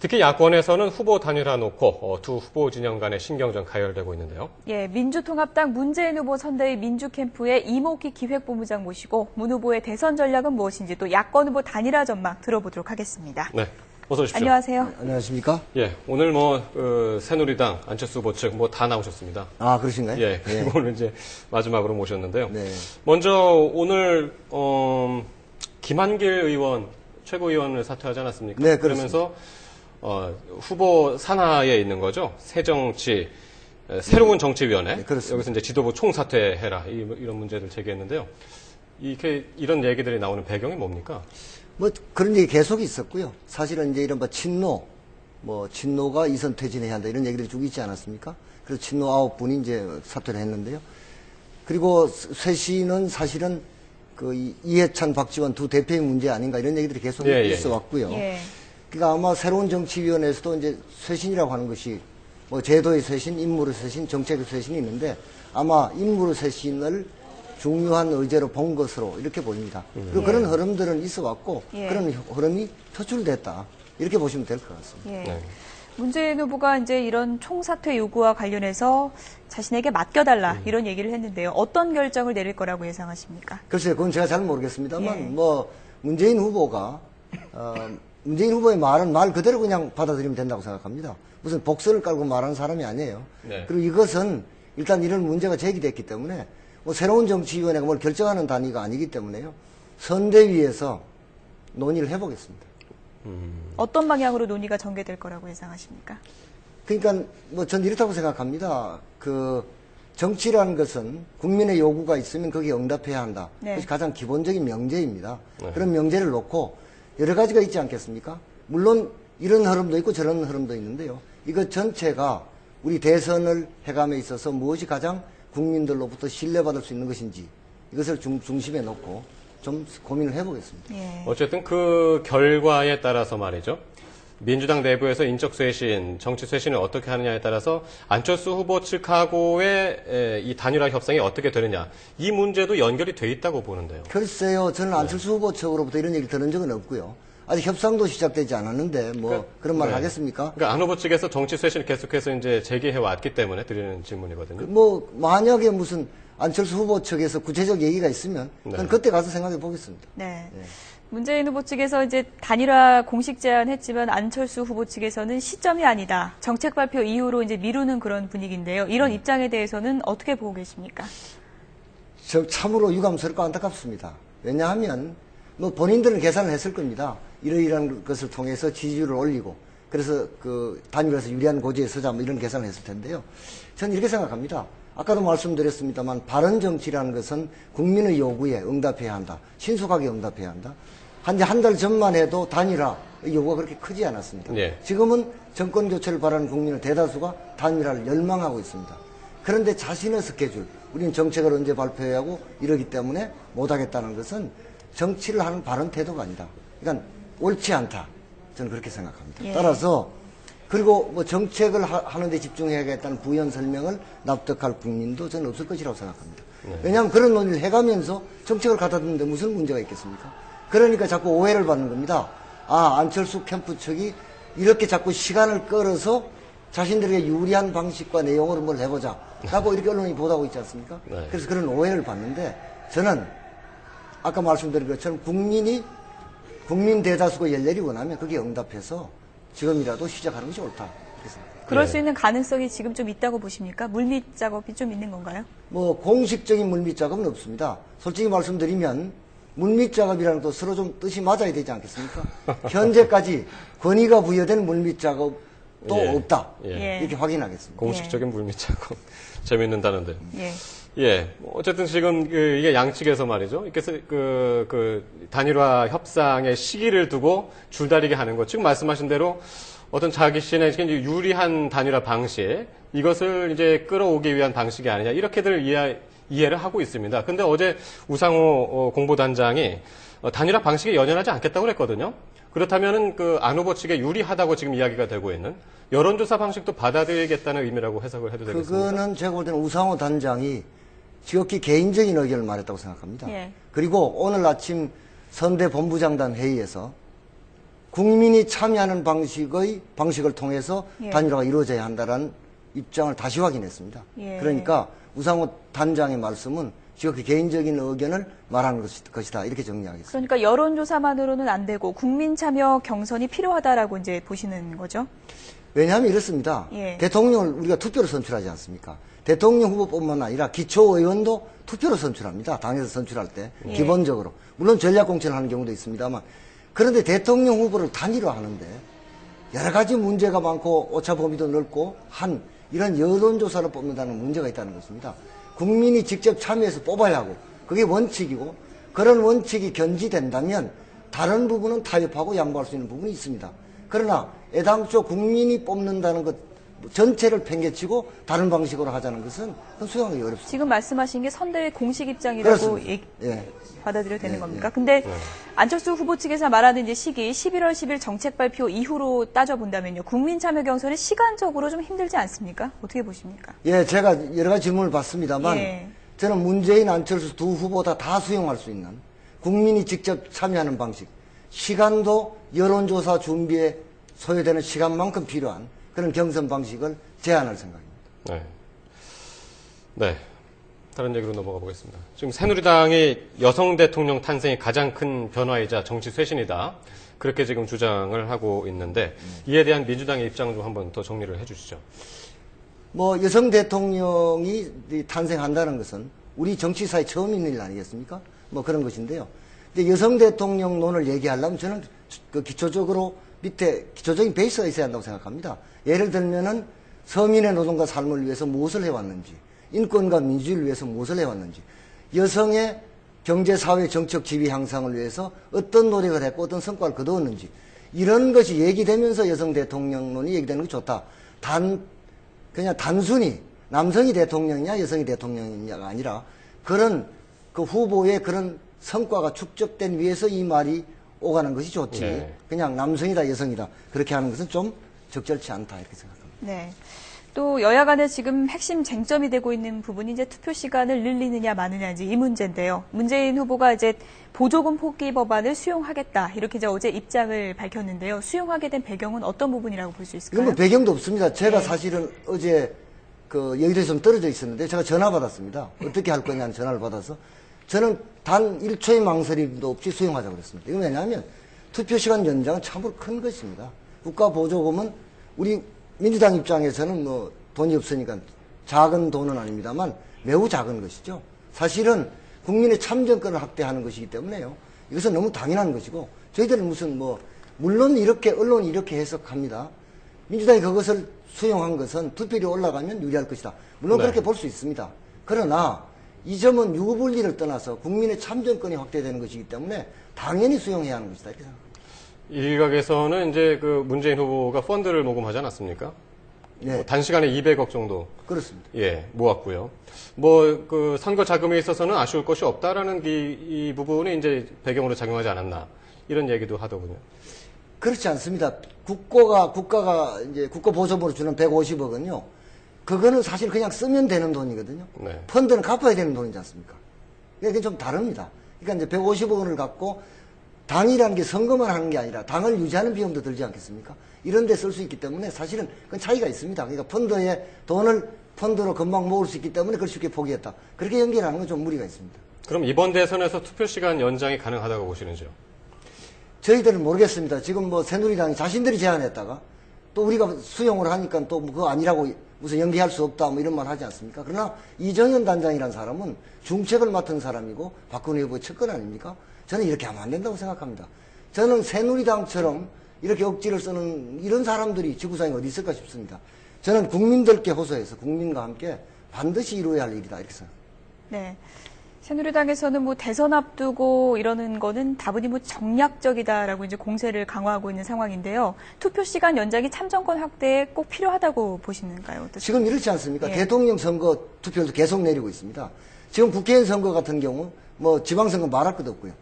특히 야권에서는 후보 단일화 놓고 두 후보 진영 간의 신경전 가열되고 있는데요. 예, 민주통합당 문재인 후보 선대위 민주캠프의 이목희 기획본부장 모시고 문 후보의 대선 전략은 무엇인지 또 야권 후보 단일화 전망 들어보도록 하겠습니다. 네, 어서 오십시오. 안녕하세요. 안녕하십니까? 예, 오늘 새누리당 안철수 후보 측 다 나오셨습니다. 아, 그러신가요? 예, 그리고 오늘 이제 마지막으로 모셨는데요. 네. 먼저 오늘 김한길 의원 최고위원을 사퇴하지 않았습니까? 네, 그러면서 후보 산하에 있는 거죠. 새정치 새로운 정치위원회. 네, 그렇습니다. 여기서 이제 지도부 총사퇴해라 이런 문제를 제기했는데요. 이런 얘기들이 나오는 배경이 뭡니까? 뭐 그런 얘기 계속 있었고요. 사실은 이제 이런 친노가 이선 퇴진해야 한다 이런 얘기들이 쭉 있지 않았습니까? 그래서 친노 9분이 이제 사퇴를 했는데요. 그리고 쇄신은 사실은 이해찬, 박지원 두 대표의 문제 아닌가 이런 얘기들이 계속 있어 왔고요. 예. 그러니까 아마 새로운 정치위원회에서도 이제 쇄신이라고 하는 것이 뭐 제도의 쇄신, 인물의 쇄신, 정책의 쇄신이 있는데 아마 인물의 쇄신을 중요한 의제로 본 것으로 이렇게 보입니다. 그리고 그런 흐름들은 있어 왔고 그런 흐름이 표출됐다. 이렇게 보시면 될 것 같습니다. 예. 네. 문재인 후보가 이제 이런 총사퇴 요구와 관련해서 자신에게 맡겨달라 이런 얘기를 했는데요. 어떤 결정을 내릴 거라고 예상하십니까? 글쎄요, 그건 제가 잘 모르겠습니다만 예. 뭐 문재인 후보가 문재인 후보의 말은 말 그대로 그냥 받아들이면 된다고 생각합니다. 무슨 복선을 깔고 말하는 사람이 아니에요. 네. 그리고 이것은 일단 이런 문제가 제기됐기 때문에 뭐 새로운 정치위원회가 뭘 결정하는 단위가 아니기 때문에요. 선대위에서 논의를 해보겠습니다. 어떤 방향으로 논의가 전개될 거라고 예상하십니까? 그러니까 뭐 전 이렇다고 생각합니다. 정치라는 것은 국민의 요구가 있으면 거기에 응답해야 한다. 네. 그것이 가장 기본적인 명제입니다. 네. 그런 명제를 놓고 여러 가지가 있지 않겠습니까? 물론 이런 흐름도 있고 저런 흐름도 있는데요. 이것 전체가 우리 대선을 해감에 있어서 무엇이 가장 국민들로부터 신뢰받을 수 있는 것인지 이것을 중심에 놓고 좀 고민을 해보겠습니다. 예. 어쨌든 그 결과에 따라서 말이죠. 민주당 내부에서 인적 쇄신, 정치 쇄신을 어떻게 하느냐에 따라서 안철수 후보 측하고의 이 단일화 협상이 어떻게 되느냐. 이 문제도 연결이 돼 있다고 보는데요. 글쎄요, 저는 안철수 후보 측으로부터 이런 얘기를 들은 적은 없고요. 아직 협상도 시작되지 않았는데 그런 말 하겠습니까? 그러니까 안 후보 측에서 정치 쇄신을 계속해서 이제 제기해 왔기 때문에 드리는 질문이거든요. 만약에 무슨 안철수 후보 측에서 구체적 얘기가 있으면 그건 그때 가서 생각해 보겠습니다. 네. 문재인 후보 측에서 이제 단일화 공식 제안했지만 안철수 후보 측에서는 시점이 아니다. 정책 발표 이후로 이제 미루는 그런 분위기인데요. 이런 입장에 대해서는 어떻게 보고 계십니까? 참으로 유감스럽고 안타깝습니다. 왜냐하면 본인들은 계산을 했을 겁니다. 이러이러한 것을 통해서 지지율을 올리고 그래서 단일화에서 유리한 고지에 서자 이런 계산을 했을 텐데요. 저는 이렇게 생각합니다. 아까도 말씀드렸습니다만 바른 정치라는 것은 국민의 요구에 응답해야 한다. 신속하게 응답해야 한다. 한 달 전만 해도 단일화 요구가 그렇게 크지 않았습니다. 예. 지금은 정권 교체를 바라는 국민의 대다수가 단일화를 열망하고 있습니다. 그런데 자신의 스케줄, 우리는 정책을 언제 발표해야 하고 이러기 때문에 못하겠다는 것은 정치를 하는 바른 태도가 아니다. 그러니까 옳지 않다. 저는 그렇게 생각합니다. 예. 따라서 그리고 정책을 하는 데 집중해야겠다는 부연 설명을 납득할 국민도 저는 없을 것이라고 생각합니다. 왜냐하면 그런 논의를 해가면서 정책을 갖다 두는데 무슨 문제가 있겠습니까? 그러니까 자꾸 오해를 받는 겁니다. 안철수 캠프 측이 이렇게 자꾸 시간을 끌어서 자신들에게 유리한 방식과 내용으로 뭘 해보자 라고 이렇게 언론이 보도하고 있지 않습니까? 네. 그래서 그런 오해를 받는데 저는 아까 말씀드린 것처럼 국민 대다수가 열렬히 원하면 거기에 응답해서 지금이라도 시작하는 것이 옳다. 이렇게 생각합니다. 그럴 수 있는 가능성이 지금 좀 있다고 보십니까? 물밑 작업이 좀 있는 건가요? 공식적인 물밑 작업은 없습니다. 솔직히 말씀드리면 물밑 작업이라는 것도 서로 좀 뜻이 맞아야 되지 않겠습니까? 현재까지 권위가 부여된 물밑 작업도 없다. 이렇게 확인하겠습니다. 공식적인 물밑 작업. 재밌는다는데. 예. 어쨌든 지금 이게 양측에서 말이죠. 이렇게 단일화 협상의 시기를 두고 줄다리게 하는 것. 지금 말씀하신 대로 어떤 자기 신에게 유리한 단일화 방식, 이것을 이제 끌어오기 위한 방식이 아니냐. 이렇게들 이해를 하고 있습니다. 근데 어제 우상호 공보단장이 단일화 방식에 연연하지 않겠다고 그랬거든요. 그렇다면은 안 후보 측에 유리하다고 지금 이야기가 되고 있는 여론조사 방식도 받아들이겠다는 의미라고 해석을 해도 되겠습니까? 그거는 제가 볼 때는 우상호 단장이 지극히 개인적인 의견을 말했다고 생각합니다. 예. 그리고 오늘 아침 선대 본부장단 회의에서 국민이 참여하는 방식을 통해서 예. 단일화가 이루어져야 한다는 입장을 다시 확인했습니다. 예. 그러니까 우상호 단장의 말씀은 지극히 개인적인 의견을 말하는 것이다. 이렇게 정리하겠습니다. 그러니까 여론조사만으로는 안 되고 국민 참여 경선이 필요하다라고 이제 보시는 거죠. 왜냐하면 이렇습니다. 예. 대통령을 우리가 투표로 선출하지 않습니까? 대통령 후보뿐만 아니라 기초의원도 투표로 선출합니다. 당에서 선출할 때 예. 기본적으로. 물론 전략공천을 하는 경우도 있습니다만 그런데 대통령 후보를 단일화하는데 여러 가지 문제가 많고 오차 범위도 넓고 한 이런 여론조사를 뽑는다는 문제가 있다는 것입니다. 국민이 직접 참여해서 뽑아야 하고 그게 원칙이고 그런 원칙이 견지된다면 다른 부분은 타협하고 양보할 수 있는 부분이 있습니다. 그러나 애당초 국민이 뽑는다는 것 전체를 팽개치고 다른 방식으로 하자는 것은 수용하기 어렵습니다. 지금 말씀하신 게 선대의 공식 입장이라고 그렇습니다. 예. 받아들여도 되는 예, 겁니까? 예. 근데 안철수 후보 측에서 말하는 이제 시기 11월 10일 정책 발표 이후로 따져본다면요. 국민 참여 경선은 시간적으로 좀 힘들지 않습니까? 어떻게 보십니까? 예, 제가 여러 가지 질문을 받습니다만 예. 저는 문재인, 안철수 두 후보 다 수용할 수 있는 국민이 직접 참여하는 방식, 시간도 여론조사 준비에 소요되는 시간만큼 필요한 그런 경선 방식을 제안할 생각입니다. 네. 네. 다른 얘기로 넘어가 보겠습니다. 지금 새누리당이 여성 대통령 탄생이 가장 큰 변화이자 정치 쇄신이다. 그렇게 지금 주장을 하고 있는데 이에 대한 민주당의 입장을 좀 한번 더 정리를 해 주시죠. 뭐 여성 대통령이 탄생한다는 것은 우리 정치사에 처음 있는 일 아니겠습니까? 뭐 그런 것인데요. 근데 여성 대통령론을 얘기하려면 저는 그 기초적으로 밑에 기초적인 베이스가 있어야 한다고 생각합니다. 예를 들면은 서민의 노동과 삶을 위해서 무엇을 해왔는지, 인권과 민주주의를 위해서 무엇을 해왔는지, 여성의 경제, 사회, 정책 지위 향상을 위해서 어떤 노력을 했고 어떤 성과를 거두었는지 이런 것이 얘기되면서 여성 대통령론이 얘기되는 게 좋다. 그냥 단순히 남성이 대통령이냐 여성이 대통령이냐가 아니라 그런 그 후보의 그런 성과가 축적된 위에서 이 말이 오가는 것이 좋지. 네. 그냥 남성이다 여성이다 그렇게 하는 것은 좀 적절치 않다 이렇게 생각합니다. 네. 또 여야 간에 지금 핵심 쟁점이 되고 있는 부분이 이제 투표 시간을 늘리느냐 마느냐인지 이 문제인데요. 문재인 후보가 이제 보조금 포기 법안을 수용하겠다 이렇게 이제 어제 입장을 밝혔는데요. 수용하게 된 배경은 어떤 부분이라고 볼 수 있을까요? 이건 뭐 배경도 없습니다. 제가 네. 사실은 어제 그 여의도에서 좀 떨어져 있었는데 제가 전화 받았습니다. 어떻게 할 거냐는 전화를 받아서 저는 단 1초의 망설임도 없이 수용하자고 그랬습니다. 이건 왜냐하면 투표시간 연장은 참으로 큰 것입니다. 국가보조금은 우리 민주당 입장에서는 뭐 돈이 없으니까 작은 돈은 아닙니다만 매우 작은 것이죠. 사실은 국민의 참정권을 확대하는 것이기 때문에요. 이것은 너무 당연한 것이고 저희들은 무슨 뭐 물론 이렇게 언론이 이렇게 해석합니다. 민주당이 그것을 수용한 것은 투표율이 올라가면 유리할 것이다. 물론 네. 그렇게 볼 수 있습니다. 그러나 이 점은 유불리를 떠나서 국민의 참정권이 확대되는 것이기 때문에 당연히 수용해야 하는 것이다. 이렇게 생각합니다. 일각에서는 이제 그 문재인 후보가 펀드를 모금하지 않았습니까? 네. 뭐 단시간에 200억 정도 그렇습니다. 예, 모았고요. 뭐, 그, 선거 자금에 있어서는 아쉬울 것이 없다라는 이 부분이 이제 배경으로 작용하지 않았나. 이런 얘기도 하더군요. 그렇지 않습니다. 국가가 이제 국가 보조금으로 주는 150억은요. 그거는 사실 그냥 쓰면 되는 돈이거든요. 네. 펀드는 갚아야 되는 돈이지 않습니까? 그게 좀 다릅니다. 그러니까 이제 150억 원을 갖고 당이라는 게 선거만 하는 게 아니라 당을 유지하는 비용도 들지 않겠습니까? 이런 데 쓸 수 있기 때문에 사실은 그건 차이가 있습니다. 그러니까 펀드에 돈을 펀드로 금방 모을 수 있기 때문에 그걸 쉽게 포기했다. 그렇게 연결하는 건 좀 무리가 있습니다. 그럼 이번 대선에서 투표 시간 연장이 가능하다고 보시는지요? 저희들은 모르겠습니다. 지금 뭐 새누리당이 자신들이 제안했다가 또 우리가 수용을 하니까 또 그거 아니라고 무슨 연기할 수 없다 뭐 이런 말 하지 않습니까? 그러나 이정현 단장이라는 사람은 중책을 맡은 사람이고 박근혜 후보의 측근 아닙니까? 저는 이렇게 하면 안 된다고 생각합니다. 저는 새누리당처럼 이렇게 억지를 쓰는 이런 사람들이 지구상에 어디 있을까 싶습니다. 저는 국민들께 호소해서 국민과 함께 반드시 이루어야 할 일이다 이렇게 생각합니다. 네. 새누리당에서는 뭐 대선 앞두고 이러는 거는 다분히 뭐 정략적이다라고 이제 공세를 강화하고 있는 상황인데요. 투표 시간 연장이 참정권 확대에 꼭 필요하다고 보시는가요? 어떠세요? 지금 이렇지 않습니까? 예. 대통령 선거 투표율도 계속 내리고 있습니다. 지금 국회의원 선거 같은 경우 뭐 지방선거 말할 것도 없고요.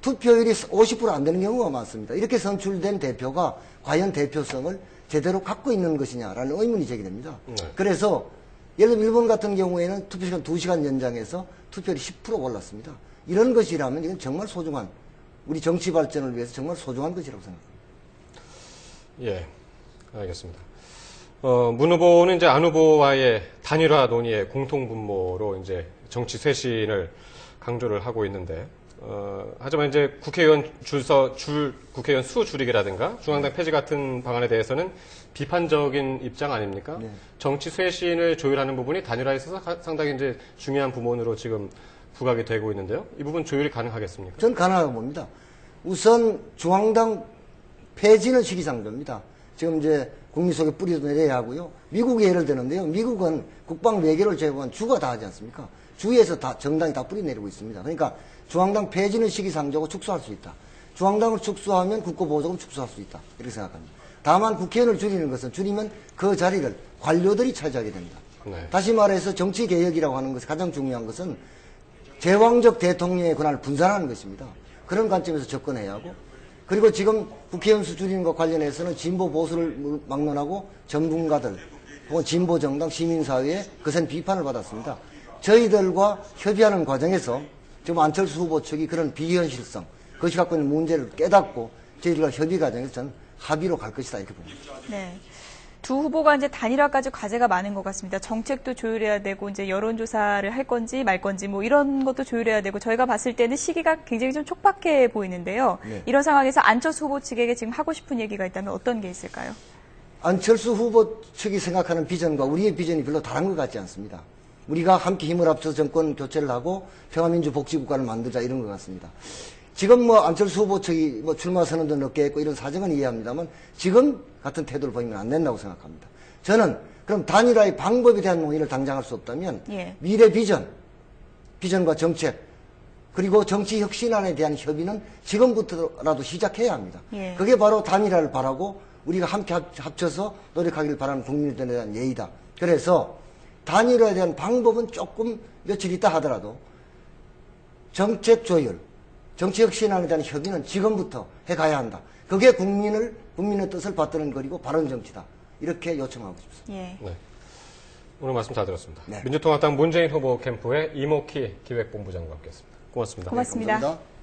투표율이 50% 안 되는 경우가 많습니다. 이렇게 선출된 대표가 과연 대표성을 제대로 갖고 있는 것이냐라는 의문이 제기됩니다. 네. 그래서 예를 들면 일본 같은 경우에는 투표시간 2시간 연장해서 투표율이 10% 올랐습니다. 이런 것이라면 이건 정말 소중한 우리 정치 발전을 위해서 정말 소중한 것이라고 생각합니다. 예, 알겠습니다. 문 후보는 이제 안 후보와의 단일화 논의의 공통분모로 이제 정치 쇄신을 강조를 하고 있는데, 하지만 이제 국회의원 국회의원 수 줄이기라든가 중앙당 폐지 같은 방안에 대해서는 비판적인 입장 아닙니까? 네. 정치 쇄신을 조율하는 부분이 단일화에 있어서 상당히 이제 중요한 부분으로 지금 부각이 되고 있는데요. 이 부분 조율이 가능하겠습니까? 전 가능하다고 봅니다. 우선 중앙당 폐지는 시기상조입니다. 지금 이제 국민 속에 뿌리도 내려야 하고요. 미국의 예를 드는데요. 미국은 국방 외교를 제외한 주가 다 하지 않습니까? 주에서 다 정당이 다 뿌리 내리고 있습니다. 그러니까 중앙당 폐지는 시기상조고 축소할 수 있다. 중앙당을 축소하면 국고보조금 축소할 수 있다. 이렇게 생각합니다. 다만 국회의원을 줄이면 그 자리를 관료들이 차지하게 됩니다. 네. 다시 말해서 정치개혁이라고 하는 것이 가장 중요한 것은 제왕적 대통령의 권한을 분산하는 것입니다. 그런 관점에서 접근해야 하고, 그리고 지금 국회의원 수 줄이는 것 관련해서는 진보 보수를 막론하고 전문가들 혹은 진보 정당 시민사회에 거센 비판을 받았습니다. 저희들과 협의하는 과정에서 지금 안철수 후보 측이 그런 비현실성, 그것이 갖고 있는 문제를 깨닫고 저희들과 협의 과정에서 저는 합의로 갈 것이다 이렇게 봅니다. 네. 두 후보가 이제 단일화까지 과제가 많은 것 같습니다. 정책도 조율해야 되고 이제 여론조사를 할 건지 말 건지 뭐 이런 것도 조율해야 되고 저희가 봤을 때는 시기가 굉장히 좀 촉박해 보이는데요. 네. 이런 상황에서 안철수 후보 측에게 지금 하고 싶은 얘기가 있다면 어떤 게 있을까요? 안철수 후보 측이 생각하는 비전과 우리의 비전이 별로 다른 것 같지 않습니다. 우리가 함께 힘을 합쳐서 정권 교체를 하고 평화민주 복지국가를 만들자 이런 것 같습니다. 지금 뭐 안철수 후보 측이 뭐 출마 선언도 늦게 했고 이런 사정은 이해합니다만 지금 같은 태도를 보이면 안 된다고 생각합니다. 저는 그럼 단일화의 방법에 대한 논의를 당장 할 수 없다면 예. 미래 비전과 정책 그리고 정치 혁신안에 대한 협의는 지금부터라도 시작해야 합니다. 예. 그게 바로 단일화를 바라고 우리가 함께 합쳐서 노력하기를 바라는 국민들에 대한 예의다. 그래서 단일화에 대한 방법은 조금 며칠 있다 하더라도 정책 조율, 정치 혁신안에 대한 협의는 지금부터 해가야 한다. 그게 국민의 뜻을 받드는 거리고 바른 정치다. 이렇게 요청하고 싶습니다. 예. 네. 오늘 말씀 잘 들었습니다. 네. 민주통합당 문재인 후보 캠프의 이목희 기획본부장과 함께했습니다. 고맙습니다. 고맙습니다. 감사합니다.